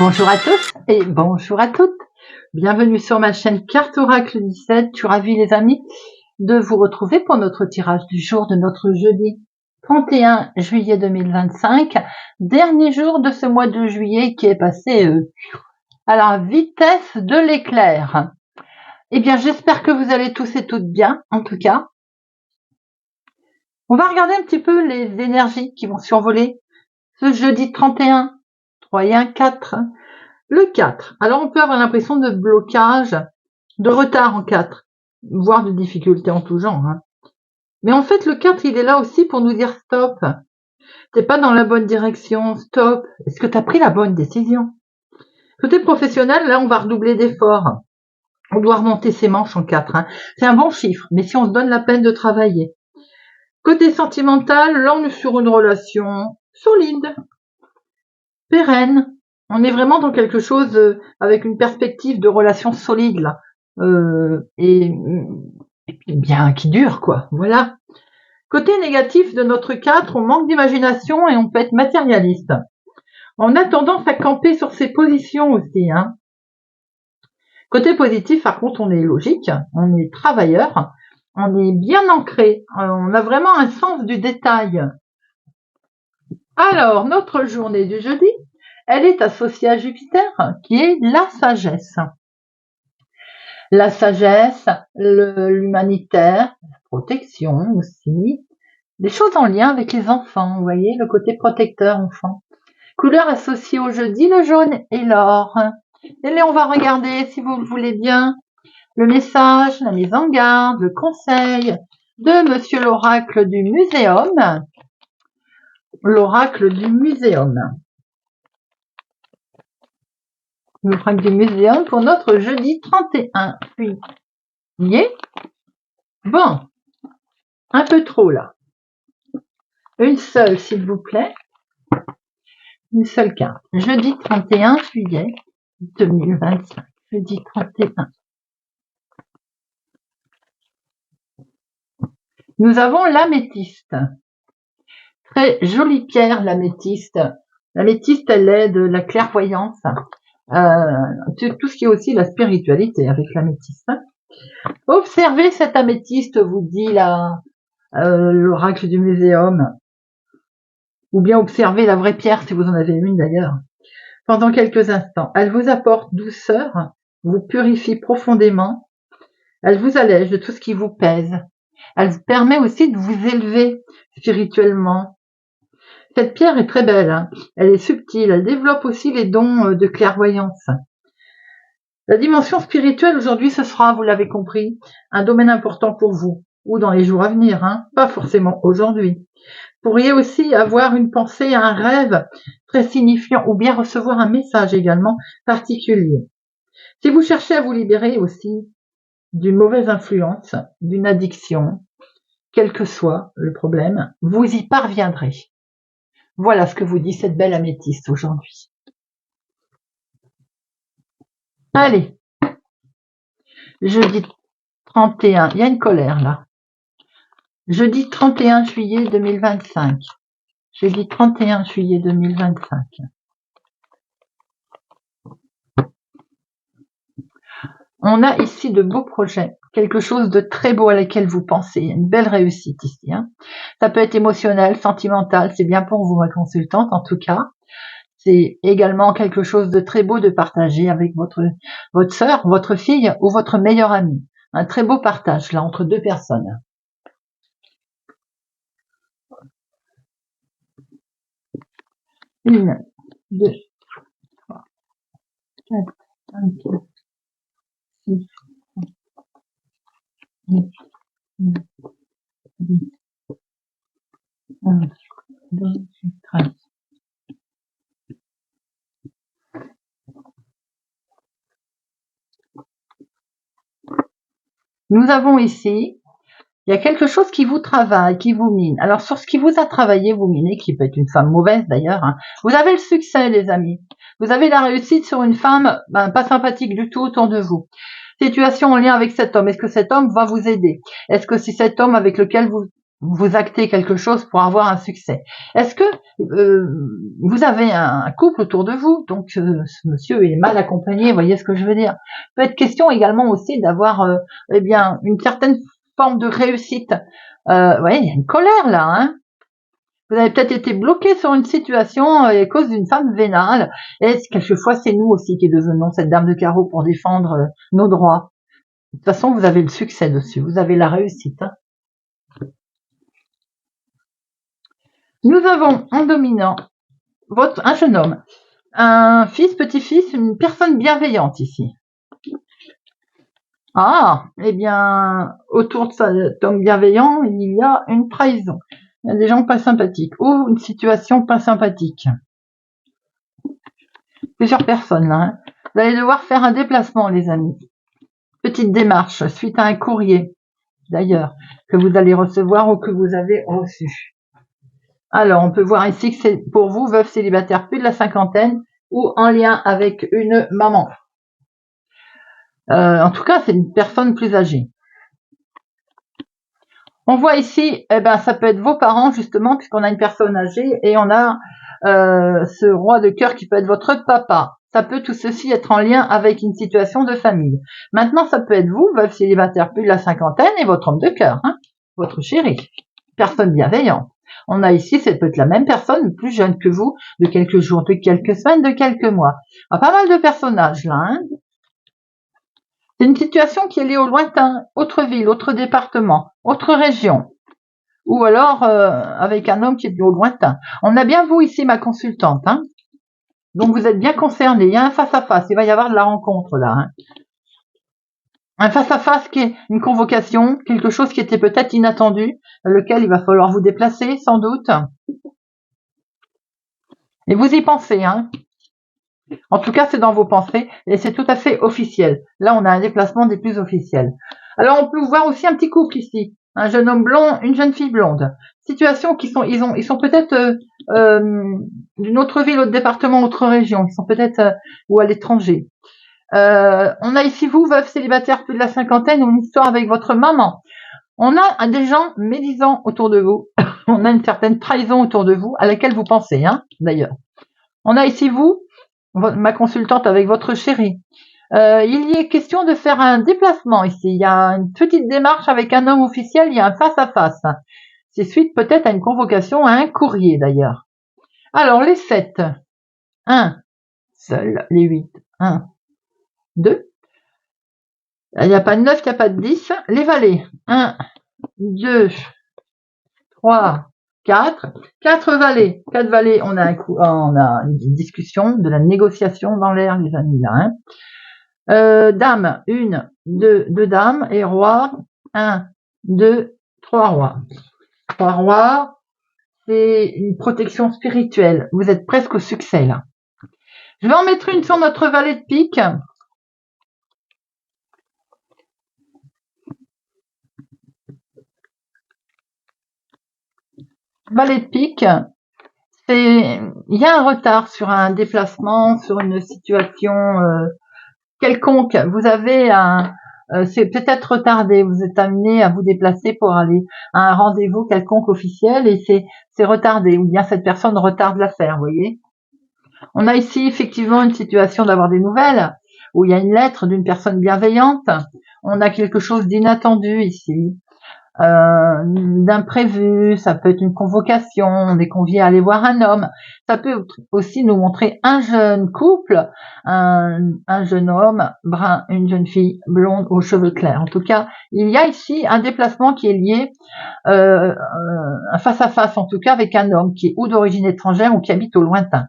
Bonjour à tous et bonjour à toutes. Bienvenue sur ma chaîne Carte Oracle 17. Je suis ravie les amis de vous retrouver pour notre tirage du jour de notre jeudi 31 juillet 2025. Dernier jour de ce mois de juillet qui est passé à la vitesse de l'éclair. Eh bien, j'espère que vous allez tous et toutes bien, en tout cas. On va regarder un petit peu les énergies qui vont survoler ce jeudi 31, 3 et 1, 4. Le 4, alors on peut avoir l'impression de blocage, de retard en 4, voire de difficultés en tout genre. Mais en fait, le 4, il est là aussi pour nous dire stop. T'es pas dans la bonne direction, stop. Est-ce que tu as pris la bonne décision? Côté professionnel, là, on va redoubler d'efforts. On doit remonter ses manches en 4. C'est un bon chiffre, mais si on se donne la peine de travailler. Côté sentimental, là, on est sur une relation solide, pérenne. On est vraiment dans quelque chose avec une perspective de relation solide là, et bien qui dure quoi. Voilà. Côté négatif de notre 4, on manque d'imagination et on peut être matérialiste. On a tendance à camper sur ses positions aussi. Côté positif, par contre, on est logique, on est travailleur, on est bien ancré, on a vraiment un sens du détail. Alors, notre journée du jeudi, elle est associée à Jupiter, qui est la sagesse. La sagesse, l'humanitaire, la protection aussi, des choses en lien avec les enfants, vous voyez, le côté protecteur enfant. Couleur associée au jeudi, le jaune et l'or. Et là, on va regarder, si vous le voulez bien, le message, la mise en garde, le conseil de Monsieur l'oracle du muséum. L'oracle du muséum. L'oracle du muséum pour notre jeudi 31 juillet. Bon, un peu trop là. Une seule, s'il vous plaît. Une seule carte. Jeudi 31 juillet 2025. Jeudi 31. Nous avons l'améthyste. Très jolie pierre, l'améthyste. L'améthyste, elle est de la clairvoyance. Tout ce qui est aussi la spiritualité avec l'améthyste. Observez cette améthyste, vous dit l'oracle du muséum. Ou bien observez la vraie pierre si vous en avez une d'ailleurs. Pendant quelques instants, elle vous apporte douceur, vous purifie profondément, elle vous allège de tout ce qui vous pèse. Elle vous permet aussi de vous élever spirituellement. Cette pierre est très belle, elle est subtile, elle développe aussi les dons de clairvoyance. La dimension spirituelle aujourd'hui, ce sera, vous l'avez compris, un domaine important pour vous, ou dans les jours à venir, pas forcément aujourd'hui. Vous pourriez aussi avoir une pensée, un rêve très signifiant, ou bien recevoir un message également particulier. Si vous cherchez à vous libérer aussi d'une mauvaise influence, d'une addiction, quel que soit le problème, vous y parviendrez. Voilà ce que vous dit cette belle améthyste aujourd'hui. Allez, jeudi 31, il y a une colère là. Jeudi 31 juillet 2025. Jeudi 31 juillet 2025. On a ici de beaux projets, quelque chose de très beau à laquelle vous pensez, une belle réussite ici. Ça peut être émotionnel, sentimental, c'est bien pour vous, ma consultante, en tout cas. C'est également quelque chose de très beau de partager avec votre sœur, votre fille ou votre meilleure amie. Un très beau partage, là, entre deux personnes. Une, deux, trois, quatre, cinq, six, sept, 8, 9, 10, 11, 12, 13. Nous avons ici, il y a quelque chose qui vous travaille, qui vous mine. Alors, sur ce qui vous a travaillé, vous minez, qui peut être une femme mauvaise d'ailleurs, vous avez le succès, les amis. Vous avez la réussite sur une femme pas sympathique du tout autour de vous. Situation en lien avec cet homme. Est-ce que cet homme va vous aider? Est-ce que c'est cet homme avec lequel vous actez quelque chose pour avoir un succès. Est-ce que vous avez un couple autour de vous, donc ce monsieur est mal accompagné, vous voyez ce que je veux dire. Peut être question également aussi d'avoir eh bien une certaine forme de réussite. Vous voyez, il y a une colère là, hein. Vous avez peut-être été bloqué sur une situation à cause d'une femme vénale. Et quelquefois, c'est nous aussi qui devenons cette dame de carreau pour défendre nos droits. De toute façon, vous avez le succès dessus, vous avez la réussite. Hein. Nous avons en dominant un jeune homme, un fils, petit-fils, une personne bienveillante ici. Ah, eh bien, autour de cet homme bienveillant, il y a une trahison. Il y a des gens pas sympathiques ou une situation pas sympathique. Plusieurs personnes là. Hein. Vous allez devoir faire un déplacement, les amis. Petite démarche suite à un courrier, d'ailleurs, que vous allez recevoir ou que vous avez reçu. Alors, on peut voir ici que c'est pour vous, veuve célibataire plus de la cinquantaine ou en lien avec une maman. En tout cas, c'est une personne plus âgée. On voit ici, eh ben, ça peut être vos parents, justement, puisqu'on a une personne âgée et on a ce roi de cœur qui peut être votre papa. Ça peut tout ceci être en lien avec une situation de famille. Maintenant, ça peut être vous, veuve célibataire plus de la cinquantaine et votre homme de cœur, hein, votre chéri, personne bienveillante. On a ici, c'est peut-être la même personne, plus jeune que vous, de quelques jours, de quelques semaines, de quelques mois. Pas mal de personnages là. Hein. C'est une situation qui est liée au lointain, autre ville, autre département, autre région. Ou alors avec un homme qui est au lointain. On a bien vous ici, ma consultante. Hein. Donc vous êtes bien concernés. Il y a un face-à-face. Il va y avoir de la rencontre là. Hein. Un face-à-face qui est une convocation, quelque chose qui était peut-être inattendu, lequel il va falloir vous déplacer sans doute. Et vous y pensez, hein. En tout cas, c'est dans vos pensées et c'est tout à fait officiel. Là, on a un déplacement des plus officiels. Alors, on peut voir aussi un petit couple ici. Un jeune homme blond, une jeune fille blonde. Situation qui sont, ils sont peut-être d'une autre ville, autre département, autre région. Ils sont peut-être ou à l'étranger. On a ici vous, veuve célibataire plus de la cinquantaine, ou une histoire avec votre maman. On a des gens médisants autour de vous. On a une certaine trahison autour de vous, à laquelle vous pensez, hein, d'ailleurs. On a ici vous, ma consultante avec votre chéri. Il y est question de faire un déplacement ici. Il y a une petite démarche avec un homme officiel, il y a un face-à-face. C'est suite peut-être à une convocation, à un courrier d'ailleurs. Alors, les 7. 1. Seul. Les 8. 1. 2. Il n'y a pas de 9, il n'y a pas de 10. Les valets. 1, 2, 3, 4. 4 valets. 4 valets, on a une discussion, de la négociation dans l'air, les amis, là. Hein. Dame, 1, 2 dames. Et roi, 1, 2, 3 rois. 3 rois, c'est une protection spirituelle. Vous êtes presque au succès, là. Je vais en mettre une sur notre valet de pique. Valet de pique, il y a un retard sur un déplacement, sur une situation quelconque. Vous avez c'est peut-être retardé. Vous êtes amené à vous déplacer pour aller à un rendez-vous quelconque officiel et c'est retardé. Ou bien cette personne retarde l'affaire, vous voyez. On a ici effectivement une situation d'avoir des nouvelles où il y a une lettre d'une personne bienveillante. On a quelque chose d'inattendu ici. D'imprévu, ça peut être une convocation, on est convié à aller voir un homme, ça peut aussi nous montrer un jeune couple, un jeune homme brun, une jeune fille blonde aux cheveux clairs. En tout cas, il y a ici un déplacement qui est lié un face-à-face en tout cas avec un homme qui est ou d'origine étrangère ou qui habite au lointain.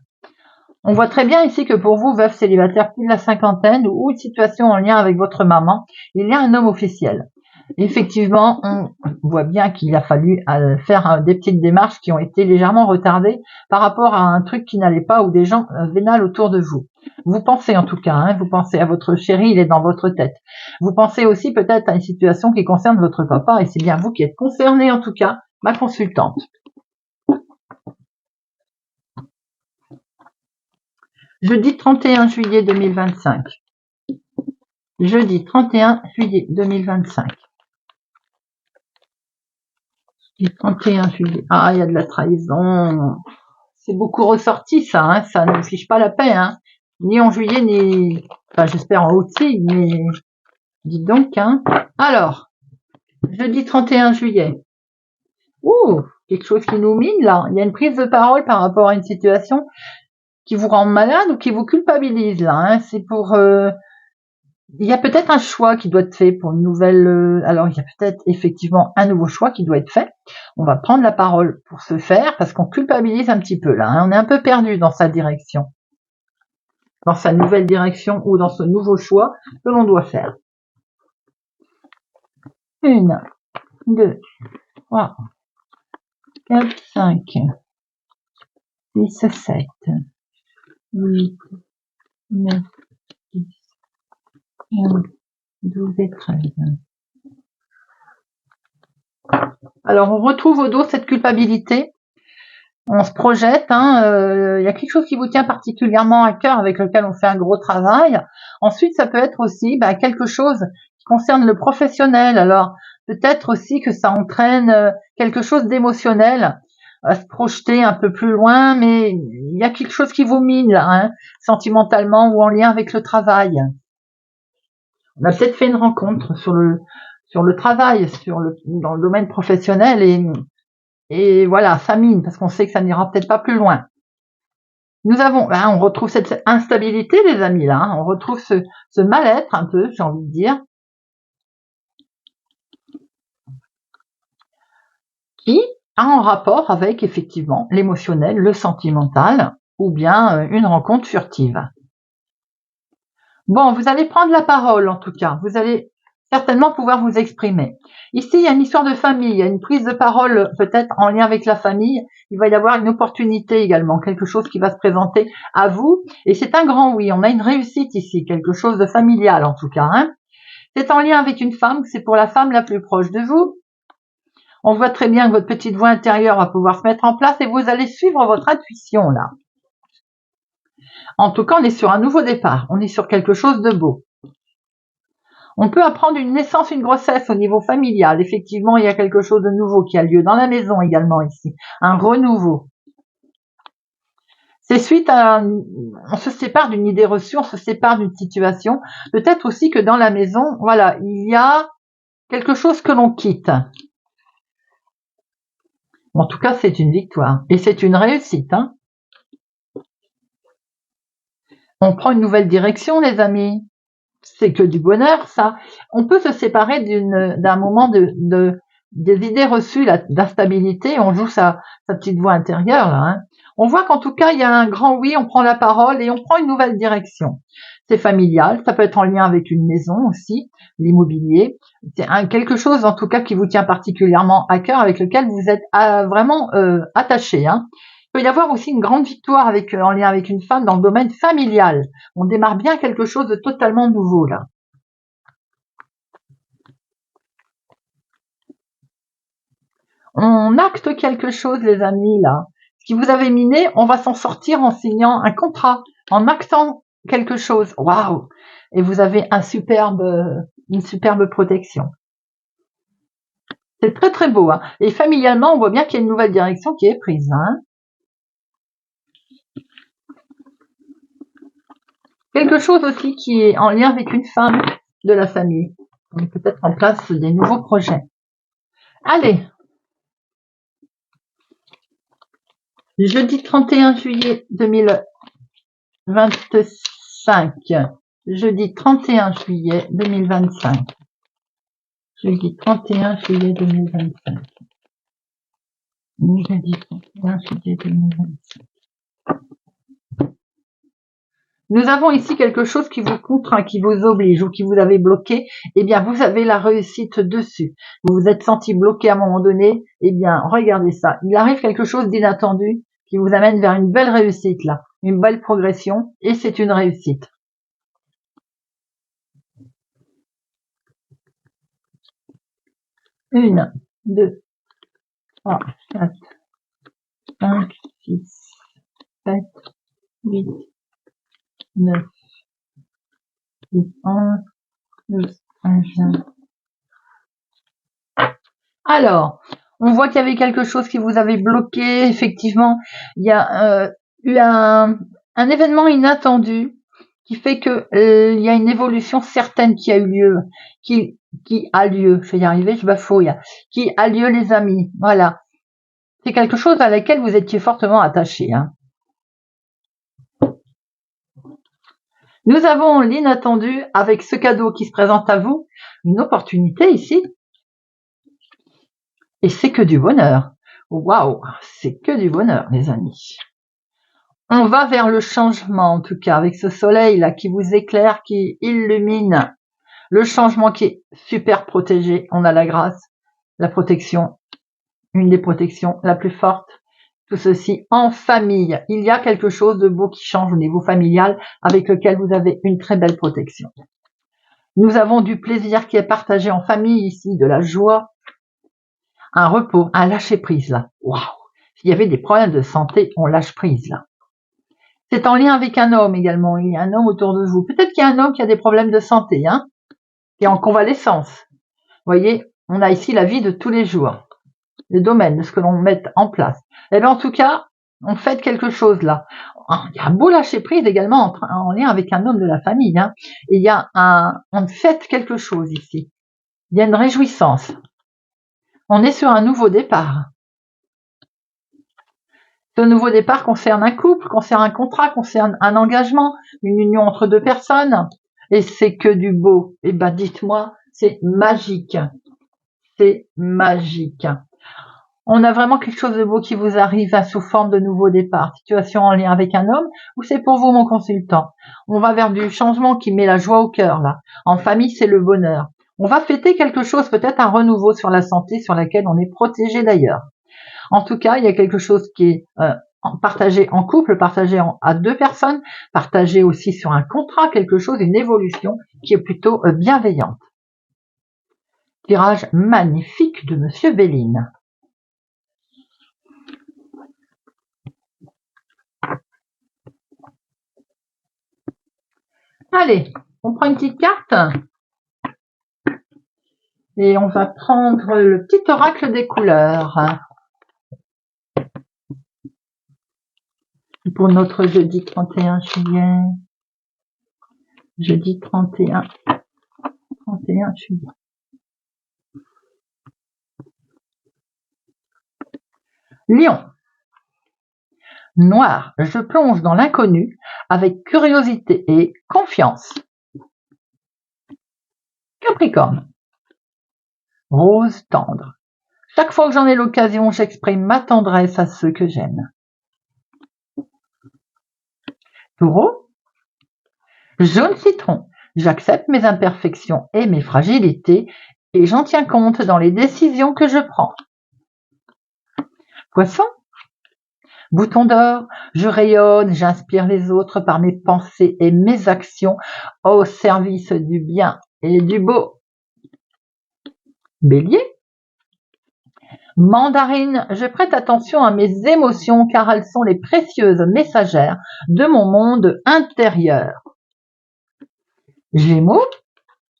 On voit très bien ici que pour vous, veuve célibataire plus de la cinquantaine ou une situation en lien avec votre maman, il y a un homme officiel. Effectivement, on voit bien qu'il a fallu faire des petites démarches qui ont été légèrement retardées par rapport à un truc qui n'allait pas ou des gens vénales autour de vous. Vous pensez en tout cas, hein, vous pensez à votre chéri, il est dans votre tête. Vous pensez aussi peut-être à une situation qui concerne votre papa et c'est bien vous qui êtes concerné en tout cas, ma consultante. Jeudi 31 juillet 2025. Jeudi 31 juillet 2025. Le 31 juillet. Ah, il y a de la trahison. C'est beaucoup ressorti, ça, hein. Ça ne fiche pas la paix, hein. Ni en juillet, ni... Enfin, j'espère en août, mais... Dites donc, hein. Alors, jeudi 31 juillet. Ouh, quelque chose qui nous mine, là. Il y a une prise de parole par rapport à une situation qui vous rend malade ou qui vous culpabilise, là, hein. C'est pour... il y a peut-être un choix qui doit être fait pour une nouvelle... alors, il y a peut-être effectivement un nouveau choix qui doit être fait. On va prendre la parole pour ce faire parce qu'on culpabilise un petit peu là, hein. On est un peu perdu dans sa direction, dans sa nouvelle direction ou dans ce nouveau choix que l'on doit faire. 1, 2, 3, 4, 5, 6, 7, 8, 9, 10, 11, 12 et 13. Alors, on retrouve au dos cette culpabilité. On se projette, hein, y a quelque chose qui vous tient particulièrement à cœur avec lequel on fait un gros travail. Ensuite, ça peut être aussi quelque chose qui concerne le professionnel. Alors, peut-être aussi que ça entraîne quelque chose d'émotionnel, à se projeter un peu plus loin, mais il y a quelque chose qui vous mine là, hein, sentimentalement ou en lien avec le travail. On a peut-être fait une rencontre sur le travail, dans le domaine professionnel et voilà, ça mine parce qu'on sait que ça n'ira peut-être pas plus loin. Nous avons, on retrouve cette instabilité, les amis, là, hein, on retrouve ce mal-être un peu, j'ai envie de dire, qui a en rapport avec effectivement l'émotionnel, le sentimental, ou bien une rencontre furtive. Bon, vous allez prendre la parole en tout cas, vous allez certainement pouvoir vous exprimer. Ici, il y a une histoire de famille, il y a une prise de parole peut-être en lien avec la famille, il va y avoir une opportunité également, quelque chose qui va se présenter à vous, et c'est un grand oui, on a une réussite ici, quelque chose de familial en tout cas, hein. C'est en lien avec une femme, c'est pour la femme la plus proche de vous. On voit très bien que votre petite voix intérieure va pouvoir se mettre en place et vous allez suivre votre intuition là. En tout cas, on est sur un nouveau départ, on est sur quelque chose de beau. On peut apprendre une naissance, une grossesse au niveau familial. Effectivement, il y a quelque chose de nouveau qui a lieu dans la maison également ici, un renouveau. C'est suite à... On se sépare d'une idée reçue, on se sépare d'une situation. Peut-être aussi que dans la maison, voilà, il y a quelque chose que l'on quitte. En tout cas, c'est une victoire. Et c'est une réussite, hein. On prend une nouvelle direction, les amis. C'est que du bonheur, ça. On peut se séparer d'un moment des idées reçues, d'instabilité. On joue sa petite voix intérieure, là, hein. On voit qu'en tout cas, il y a un grand oui, on prend la parole et on prend une nouvelle direction. C'est familial, ça peut être en lien avec une maison aussi, l'immobilier. C'est quelque chose, en tout cas, qui vous tient particulièrement à cœur, avec lequel vous êtes vraiment attaché, hein. Il peut y avoir aussi une grande victoire en lien avec une femme dans le domaine familial. On démarre bien quelque chose de totalement nouveau, là. On acte quelque chose, les amis, là. Ce qui vous avait miné, on va s'en sortir en signant un contrat, en actant quelque chose. Waouh! Et vous avez une superbe protection. C'est très très beau, hein. Et familialement, on voit bien qu'il y a une nouvelle direction qui est prise, hein. Quelque chose aussi qui est en lien avec une femme de la famille. On met peut-être en place des nouveaux projets. Allez, jeudi 31 juillet 2025. Jeudi 31 juillet 2025. Jeudi 31 juillet 2025. Jeudi 31 juillet 2025. Nous avons ici quelque chose qui vous contraint, qui vous oblige ou qui vous avait bloqué. Eh bien, vous avez la réussite dessus. Vous vous êtes senti bloqué à un moment donné. Eh bien, regardez ça. Il arrive quelque chose d'inattendu qui vous amène vers une belle réussite là, une belle progression et c'est une réussite. Une, deux, 3, 4, 5, 6, 7, 8, 9, 10, 11, 12, 13. Alors, On voit qu'il y avait quelque chose qui vous avait bloqué. Effectivement, il y a eu un événement inattendu qui fait que il y a une évolution certaine qui a eu lieu, qui a lieu. Je vais y arriver, je bafouille. Qui a lieu, les amis. Voilà. C'est quelque chose à laquelle vous étiez fortement attachés. Hein. Nous avons l'inattendu avec ce cadeau qui se présente à vous, une opportunité ici. Et c'est que du bonheur. Waouh, c'est que du bonheur, les amis. On va vers le changement, en tout cas, avec ce soleil-là qui vous éclaire, qui illumine. Le changement qui est super protégé. On a la grâce, la protection, une des protections la plus forte. Tout ceci en famille. Il y a quelque chose de beau qui change au niveau familial avec lequel vous avez une très belle protection. Nous avons du plaisir qui est partagé en famille ici, de la joie, un repos, un lâcher-prise là. Waouh! S'il y avait des problèmes de santé, on lâche prise là. C'est en lien avec un homme également. Il y a un homme autour de vous. Peut-être qu'il y a un homme qui a des problèmes de santé, hein, qui est en convalescence. Vous voyez, on a ici la vie de tous les jours. Le domaine de ce que l'on met en place. Et bien en tout cas, on fait quelque chose là. Il y a un beau lâcher prise également en lien avec un homme de la famille. Hein. Il y a on fait quelque chose ici. Il y a une réjouissance. On est sur un nouveau départ. Ce nouveau départ concerne un couple, concerne un contrat, concerne un engagement, une union entre deux personnes. Et c'est que du beau. Eh ben dites-moi, c'est magique. C'est magique. On a vraiment quelque chose de beau qui vous arrive sous forme de nouveau départ. Situation en lien avec un homme ou c'est pour vous mon consultant. On va vers du changement qui met la joie au cœur là. En famille, c'est le bonheur. On va fêter quelque chose, peut-être un renouveau sur la santé sur laquelle on est protégé d'ailleurs. En tout cas, il y a quelque chose qui est partagé en couple, partagé à deux personnes, partagé aussi sur un contrat, quelque chose, une évolution qui est plutôt bienveillante. Tirage magnifique de Monsieur Béline. Allez, on prend une petite carte et on va prendre le petit oracle des couleurs pour notre jeudi 31 juillet. Jeudi 31 juillet. Lion. Noir, je plonge dans l'inconnu avec curiosité et confiance. Capricorne. Rose tendre. Chaque fois que j'en ai l'occasion, j'exprime ma tendresse à ceux que j'aime. Taureau. Jaune citron. J'accepte mes imperfections et mes fragilités et j'en tiens compte dans les décisions que je prends. Poisson. Bouton d'or, je rayonne, j'inspire les autres par mes pensées et mes actions au service du bien et du beau. Bélier. Mandarine, je prête attention à mes émotions car elles sont les précieuses messagères de mon monde intérieur. Gémeaux.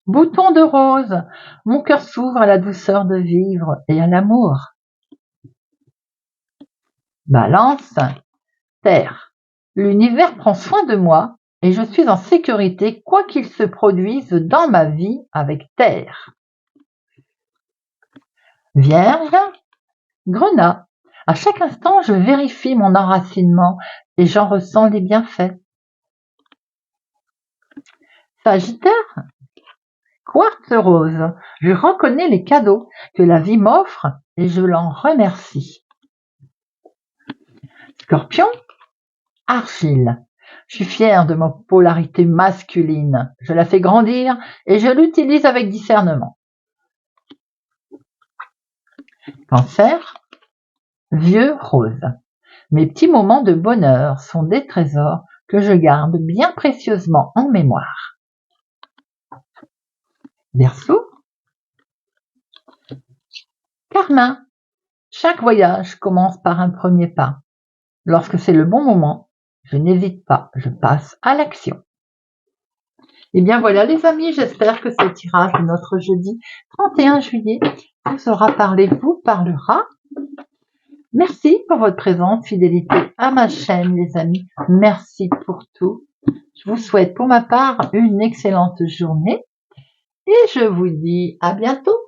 Bouton de rose, mon cœur s'ouvre à la douceur de vivre et à l'amour. Balance. Terre. L'univers prend soin de moi et je suis en sécurité quoi qu'il se produise dans ma vie avec Terre. Vierge. Grenat. À chaque instant, je vérifie mon enracinement et j'en ressens les bienfaits. Sagittaire. Quartz rose. Je reconnais les cadeaux que la vie m'offre et je l'en remercie. Scorpion. Argile. Je suis fière de ma polarité masculine. Je la fais grandir et je l'utilise avec discernement. Cancer. Vieux rose. Mes petits moments de bonheur sont des trésors que je garde bien précieusement en mémoire. Verseau. Carmin. Chaque voyage commence par un premier pas. Lorsque c'est le bon moment, je n'hésite pas, je passe à l'action. Et bien voilà les amis, j'espère que ce tirage de notre jeudi 31 juillet vous aura parlé, vous parlera. Merci pour votre présence, fidélité à ma chaîne les amis. Merci pour tout. Je vous souhaite pour ma part une excellente journée et je vous dis à bientôt.